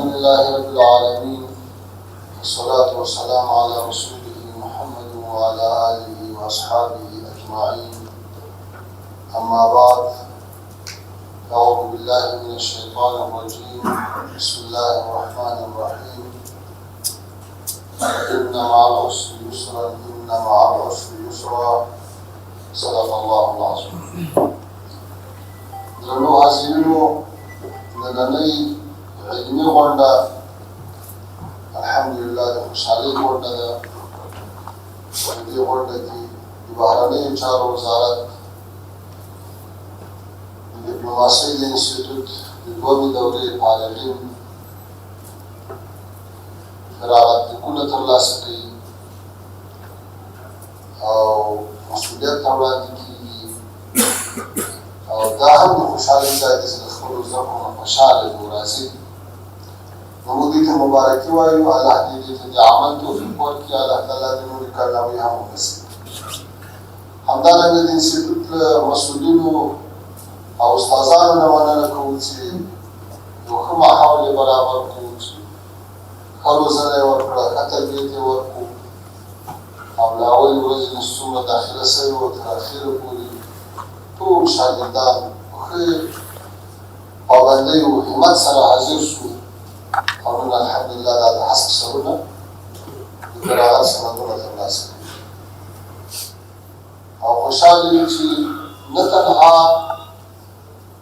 لله رب العالمين والصلاة والسلام على رسوله محمد وعلى آله وأصحابه أجمعين. أما بعد، أعوذ بالله من الشيطان الرجيم. بسم الله الرحمن الرحيم. إن مع العسر يسرا إن مع العسر يسرا. صدق الله العظيم. درنو حاضرینو، نننۍ علمي غونډه الحمدلله د خوشحالۍ غونډه ده. په دې غونډه کې د بهرنیو چارو وزارت، د ډیپلوماسۍ د انسټیټیوټ د دومې دورې فارغین فراغت لیکونه ترلاسه کوي او مسؤلیت ته وړاندې کېږي. او دا هم د خوشحالۍ ځای دی چې د خپلو زده کړو نه خوشحاله دي او راضي دي. نو موږ دې ته مبارکي وایو. الله دې دې ته د عمل توفیق ورکړي. الله تعالی دې نورې کارنامې هم وبسي. همدارنګه د انسټیټوټ له مسؤلینو او استادانو نه مننه کوو چې یو ښه ماحول یې برابر کړو، چې ښه روزنه یې ورکړه، ښه تربیت یې ورکړو او له اولې ورځې نه چې څومره داخله شوي وو تر اخره پورې ټول شاګردان په ښه پابندۍ او همت سره حاضر شو او نن الحمدلله دا د حسب سرونه د فراغت سندونه ترلاسه کړي. او خوشحاله یو چې نه تنها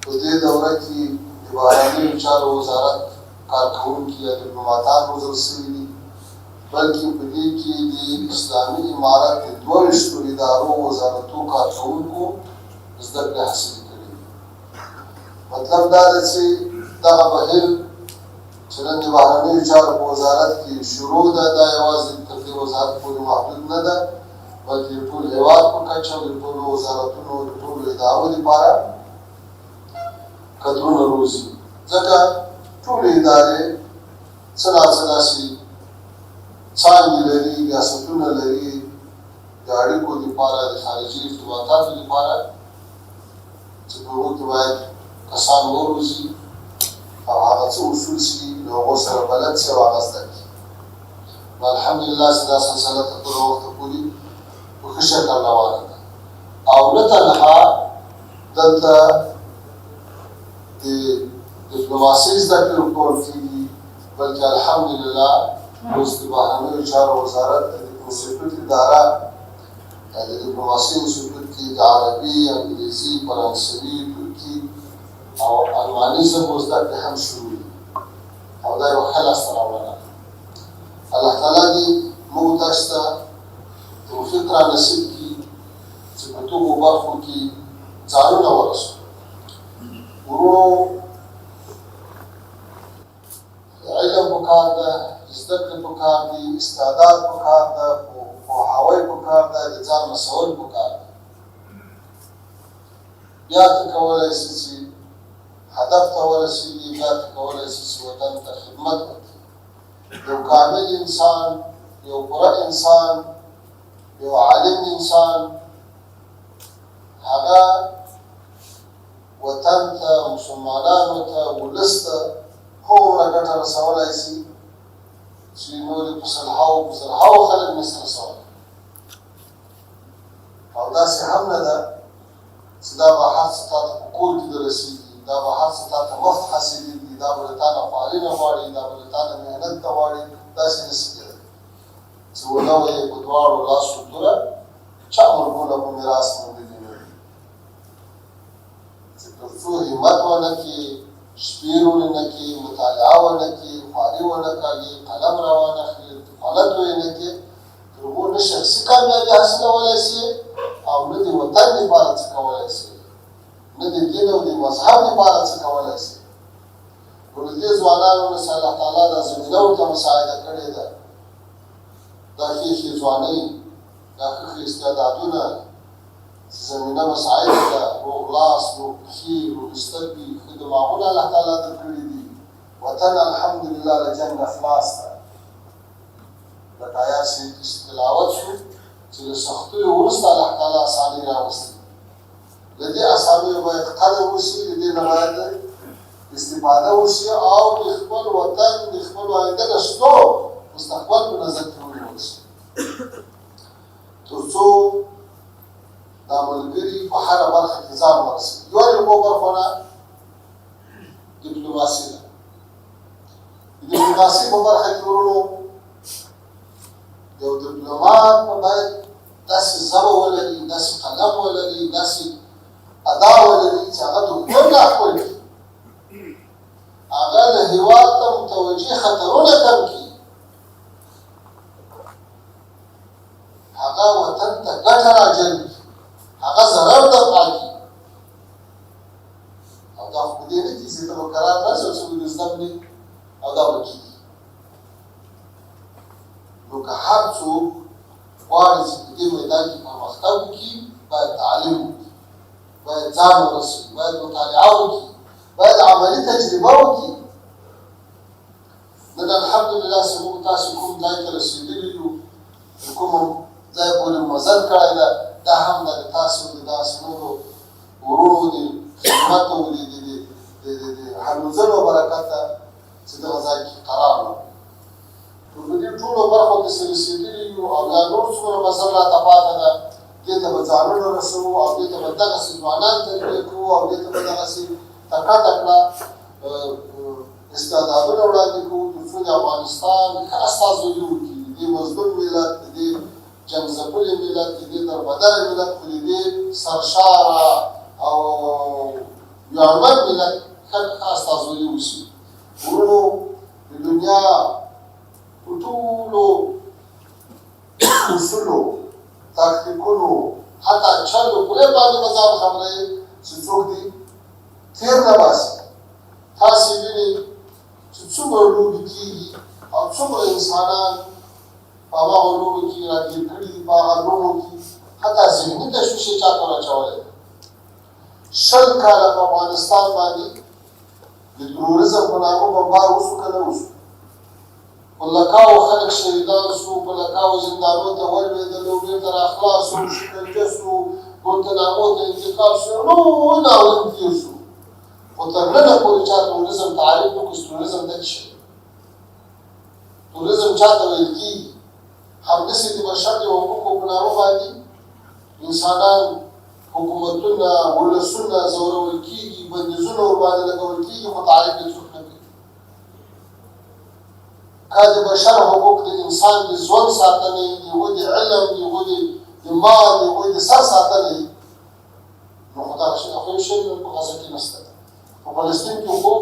په دې دوره کې د بهرنیو چارو وزارت کارکوونکي یا ډیپلوماتان روزل شوي دي، بلکې په دې کې د اسلامي امارت د 22 ادارو وزارتو کارکوونکو زده کړې حاصلې کړي دي. مطلب دا ده چې دغه بهیر چې نن د بهرنیو چارو په وزارت کې شروع ده، دا یوازې تر دې وزارت پورې محدود نه ده، بلکې د ټول هېواد په کچه د ټولو وزارتونو د ټولو ادارو لپاره کدرونه روزي. ځکه ټولې ادارې څه ناڅه داسې څانګې لري، ریاستونه لري د اړیکو لپاره، د خارجي ارتباطاتو لپاره، چې په هغو کې باید کسان وروزي او هغه څه اصول چې له هغو سره بلد شي او هغه زده کړي. نو الحمدلله چې دا سلسله تر ټولو وخته پورې په ښه شکل روانه ده. او نه تنها دلته د ډیپلوماسۍ زده کړې ورکول کېږي، بلکې الحمدلله اوس د بهرنیو چارو وزارت د انسټیټوټ اداره د ډیپلوماسۍ انسټیټوټ کې د عربي، انګلیسي، فرانسوي، ترکي او الماني ژبو زده کړې هم شروع دي او دا یوه ښه لاسته راوړنه ده. الله تعالی دې موږ تاسو ته توفیق را نصیب کړي چې په دغو برخو کې ځانونه ورسوو. ورونو، علم پکار ده، زده کړې پکار دي، استعداد پکار ده، پوهاوی پکار ده، د ځان رسول پکار ده. بیا ته کولی شې چې هدف ته ورسېږي، بیا ته کولی شې چې وطن ته خدمت وکړي. یو کامل انسان، یو پوره انسان، یو عالم انسان هغه وطن ته، مسلمانانو ته، ولس ته هومره ګټه رسولی شي چې نورې په زرهاو خلک نشي رسولی. او داسې هم نه ده چې دا به هر څه تا ته په کور کې دررسېږي، دا به هر څه تا ته مفت حاصلېږي، دا به له تا نه خواري نه غواړي، دا به له تا نه محنت نه غواړي. داسې نشي کېدلی چې ونه ویې په دواړو لاسو توره چا مرګونه په میراث موندلي نه دي. چې تر څو همت ونه کړي، شپې روڼې نه کړي، مطالعه ونه کړي، خواري ونه کاږي، قلم را وانه اخلي، حالت یې نه کړي، تر هغو نه شخصي کامیابي حاصلولی شي او نه د وطن لپاره څه کولی شي، نه د دین او د مذهب لپاره څه کولی شي. نو د دې ځوانانو نه الله تعالی دا زمینه ورته مساعده کړې ده. دا ښې ځوانۍ، دا ښه استعدادونه چې زمینه مساعده ده، روغ لاس، روغ پښې، روغ سترګې، ښه دماغونه الله تعالی درکړي دي. وطن الحمدلله له جنګه خلاص ده. لکه آیات شریف کې تلاوت شو چې له سختیو وروسته الله تعالی اساني راوستي. له دې اسانیو باید قدر وشي، له دې نه باید استفاده وشي او د خپل وطن د ډیپلوماسي په برخه کې ورونو یو ډیپلومات باید داسې ژبه ولري، داسې قلم ولري، داسې ادا ولري چې هغه د حکومت راخپل کړي، هغه د هېواد ته متوجه خطرونه کم کړي، هغه وطن ته ګټه راجلب کړي، هغه ضرر دفع کړي. او دا خو په دې نه کېږي چې ته به قرار راسې او څه به دې زده کړې او دا به کېږي. نو که هر څوک غواړي چې په دې میدان کې پرمختګ وکړي، باید تعلیم وکړي، باید ځان ورسوي، باید مطالعه وکړي، باید عملي تجربه وکړي. نن الحمدلله چې موږ تاسو کوم ځای ته رسېدلي یو، کوم ځای پورې مزل کړی ده، دا هم د تاسو د داسې نورو ورونو د خدمت او د هلوځلو برکته چې دغه ځای کې قرار وو. نو په دې ټولو برخو کې چې رسېدلي یو او لا نور څومره مزل راته پاته ده، دې ته به ځانونه رسوو او دې ته به دغسې ځوانان تربیه کوو او دې ته به دغسې تکړه تکړه استعدادونه وړاندې کوو تر څو د افغانستان ښه استازولي وکړي، د دې مظلوم ملت، د دې جنګ ځپلي ملت، د دې دربدره ملت، خو د دې سرشاره او ویاړمن ملت ښه استازولي وشي. ورونو د دنیا په ټولو اصولو، تاکتیکونو، حتی چلو پرې باندې به ځان خبرې چې څوک دې تېر نه باسي. تاسې وینئ چې څومره لوبې کېږي او څومره انسانان په هماغو لوبو کې راګیر کړي دي، په هغه لوبو کې حتی ذهني تشویش یې چا ته راچولی. 20 کاله په افغانستان باندې د تروریزم په نامه بمبار وشو که نه وشو؟ په لکاو خلک شهیدان سو، په لکاو زندانو ته ولوېدل او بېرته راخلاص سو، شکنجه سو، ګوانتنامو ته انتقال شو، لوی ناورین تېر شو. خو تر ننه پورې چا تروریزم تعریف نه کړو چې تروریزم دا څه شی دی. تروریزم چا ته ویل کېږي؟ همداسې د بشر د حقوقو په نامه باندې انسانان، حکومتونه، ولسونه ځورول کېږي، بندیزونه ورباندې لګول کېږي، خو تعریف یې څوک نه کوي. که د بشر حقوق د انسان د ژوند ساتنه وي، د هغوی د علم، د هغوی د مال، د هغوی د سر ساتنه وي، نو خو دغه شی خو یو شی په غزه کې نشته. په فلسطین کې خو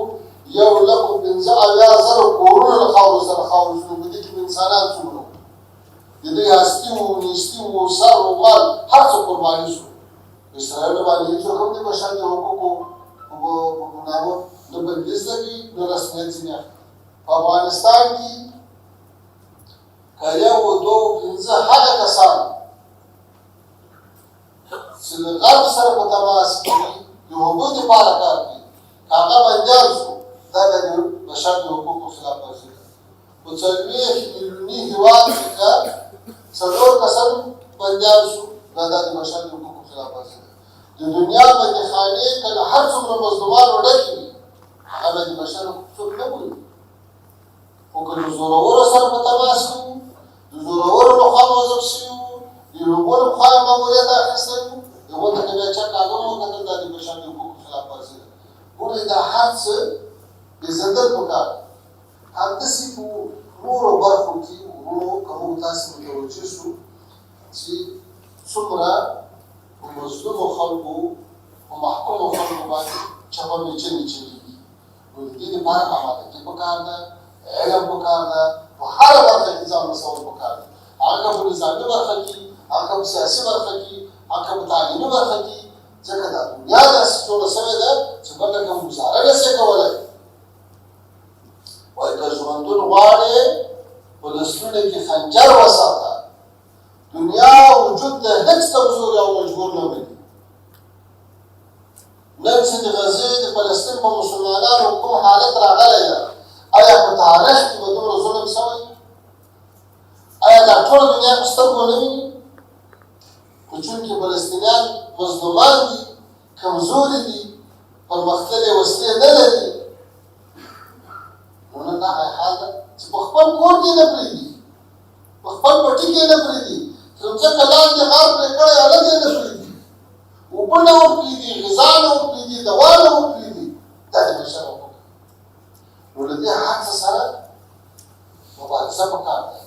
1,15,000 کورونه له خاورو سره خاورې شو، په دې کې انسانان څومره وو، د دوی هستي وو، نیستي وو، سر و مال هر څه قرباني شو. په اسرائیلو باندې هېڅوک هم د بشر د حقوقو په نامه نه بندیز لګوي، نه رسمیت ځینې اخلي. په افغانستان کې که 1 2 5 هغه کسان چې له غرب سره په تماس کې وي، د هغوی دپاره کار کوي، که هغه بندیان شو، دا د بشر د حقوقو خلاف ورزي ده. په 40 میلیوني هېواد کې که 4 کسان بندیان شو، دا د بشر د حقوقو خلاف ورزي ده. د دنیا بندیخانې که له هر څومره مظلومانو ډکې وي، هغه د بشر حقوق څوک نه بولي. خو که د زورورو سره په تماس کې وو، د زورورو لخوا موظف شوي وو، د هغو لخوا یې ماموریت اخیستی وو، هغو ته که بیا چک هغه هم وکتل، دا د بشر د حقوقو خلاف ورزي ده. ګورئ دا هر څه پېژندل پکار دي. همداسې په نورو برخو کې ورونو که موږ تاسې متوجه شو چې څومره په مظلومو خلکو، په محکومو خلکو باندې چپه میچنې چلېږي. نو د دې لپاره امادګي پکار ده، علم پکار ده، په هره برخه کې ځان رسول پکار ده. هغه په نظامي برخه کې، هغه په سیاسي برخه کې، هغه په تعلیمي برخه کې، ځکه دا دنیا داسې جوړه شوې ده چې بله کوم ګزاره نشي کولی. وایي که ژوندون غواړې په لستوڼي کې خنجر وساته، دنیا وجود ته هېڅ کمزوري او مجبور نه مني. نن چې د غزې د فلسطین په مسلمانانو کوم حالت راغلی ده، آیا په تاریخ کې به دومره ظلم شوی؟ آیا دا ټوله دنیا په سترګو نه ویني؟ خو چونکې فلسطینیان مظلومان دي، کمزوري دي، پرمختللې وسلې نه لري، نو نن هغه حال ده چې په خپل کور کې نه پرېږدي، په خپل پټي کې نه پرېږدي، چې ځمکه لاندې غار پرې کړی هلته یې نه پرېږدي، اوبه نه ورپرېږدي، غذا نه ورپرېږدي، دوا نه ورپرېږدي. دا د بشر حقوق. نو له دې هر څه سره مبارزه پکار ده،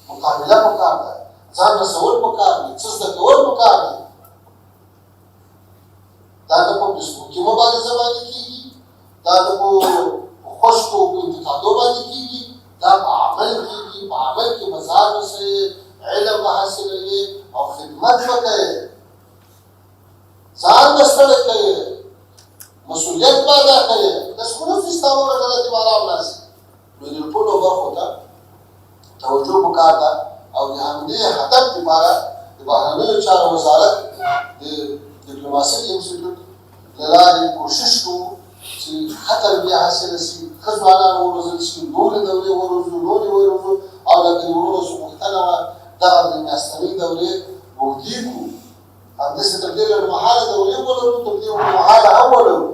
مقابله پکار ده، ځان رسول پکار دي، څه زده کول پکار دي. دا نه په فیسبوکي مبارزه باندې کېږي، دا نه په خشکو په انتقادو باندې کېږي، دا په عمل کېږي. په عمل کې به ځان رسوي، علم به حاصلوي او خدمت به کوي، ځان به ستړی کوي، مسؤلیت به ادا کوي. داسې خو نه فیستا وګټله چې به ارام ناست نو د ټولو برخو ته توجه پکار ده. او د همدې هدف لپاره د بهرنیو چارو وزارت د ډیپلوماسي انسټیټیوټ له لارې کوشش کوو چې ښه تربیه حاصله شي، ښه ځوانان وروزل شي، نورې دورې وروزو، نورې وروزو. او لکه د وروڼو چې غوښتنه وه دغه د میاشتنۍ دورې اوږدې کړو، همداسې تر دې لنډمهاله دورې ولرو، تر دې اوږدمهاله هم ولرو.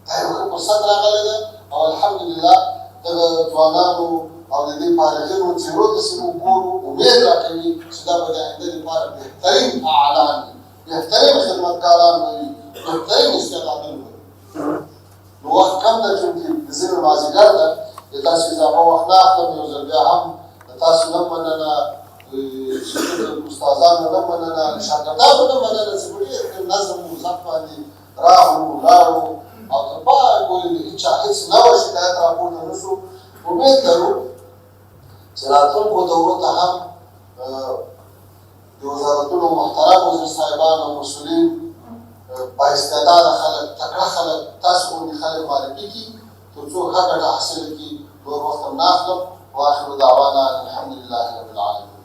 دا یو ښه فرصت راغلی ده او الحمدلله دغه ځوانانو او د دې فارغینو څېرو داسې وګورو، امید راکوي چې دا به د آینده لپاره بهترین فعالان وي، بهترین خدمتګاران به وي، بهترین استعدادونه به وي. نو وخت کم ده چونکې د ځینو مازدیګر ده، د تاسو اضافه وخت نه اخلم. یو ځل بیا هم د تاسو نه مننه، د استادانو نه مننه، د شاګردانو نه مننه چې په ډېر نظم و ضبط باندې راغلو ولاړو او تر پایه پورې د هېچا هېڅ نوی شکایت راپورته نه شو. امید لرو چې راتلونکو دورو ته هم د وزارتونو محترم وزیر صاحبان او مسؤلین بااستعداده خلک، تکړه خلک، تاسو غوندې خلک معرفي کړي تر څو ښه ګټه حاصله کړي. نور وخت هم نه اخلم. واخر دعوانا الحمد لله رب العالمين.